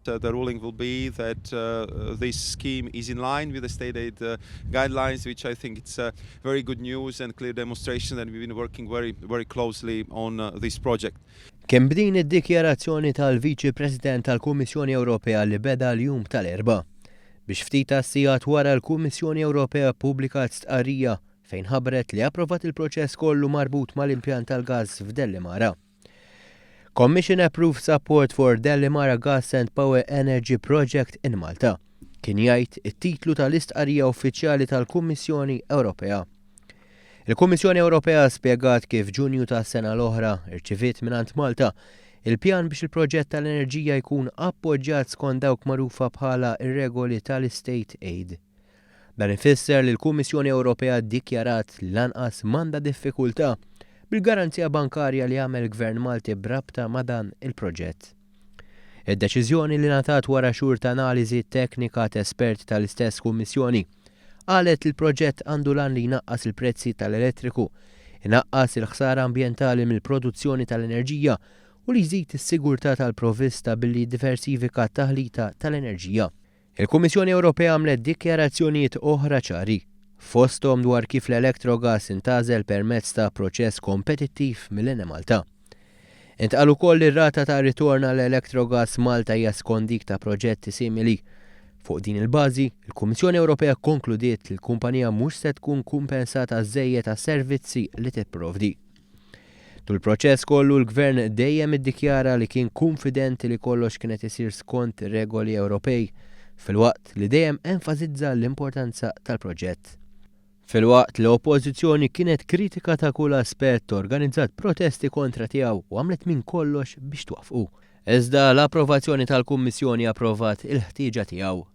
The ruling will be that this scheme is in line with the state aid guidelines, which I think it's very good news and clear demonstration that we've been working very closely on this project. Kemm b'din id-dikjarazzjoni tal-Viċi President tal-Kummissjoni Ewropea li beda l-jum tal-Erba' biex ftit sigħat wara l-Kummissjoni Ewropea ppubblikat stqarrija fejn ħabbret li approvat il-proċess kollu marbut mal-impjant tal-gass f'Dellimara. Commission approved support for Dellimara Gas and Power Energy Project in Malta. Kien jgħid it-titlu tal-istqarrija uffiċjali tal-Kummissjoni Ewropea. Il-Kummissjoni Ewropea spjegat kif Ġunju tas-sena l-oħra irċiviet mingħand Malta il-pjan biex il-proġett tal-enerġija jkun appoġġjat skont dawk magħrufa bħala ir-regoli tal-State Aid. Dan ifisser li l-Kummissjoni Ewropea ddikjarat li lanqas m'għandha diffikultà bil-garanzija bankarja li għamel Gvern Malti brabta ma' dan il-proġett. Id-deċiżjoni li ngħatat wara xhur ta' analiżi teknika ta' esperti tal-istess kummissjoni qalet li l-proġett għandu lan li jnaqqas il-prezzi tal-elettriku, inaqqas il-ħsara ambjentali mill-produzzjoni tal-enerġija u li jżid is-sigurtà tal-provvista billi diversifika t-taħlita tal-enerġija. Il-Kummissjoni Ewropea għamlet dikjarazzjonijiet oħra ċari fosthom dwar kif l-Electrogas intażel permezz ta' proċess kompetittiv mill-Eni Malta. Intqal ukoll ir-rata ta' ritorn għall-Electrogas Malta hija skont dik ta' proġetti simili. Fuq din il-bażi, il-Kummissjoni Ewropea konkludiet li l-kumpanija mhux se tkun kumpensata żejjed ta' servizzi li tipprovdi. Tul proċess kollu l-Gvern dejjem iddikjara li kien konfidenti li kollox kienet isir skont regoli Ewropej, filwaqt li dejjem enfasizza l-importanza tal-proġett. Filwaqt l-oppożizzjoni kienet kritika ta' kull aspett organizzat protesti kontra tiegħu u għamlet minn kollox biex twaqfu. Iżda l-approvazzjoni tal-Kummissjoni approvat il-ħtieġa tiegħu.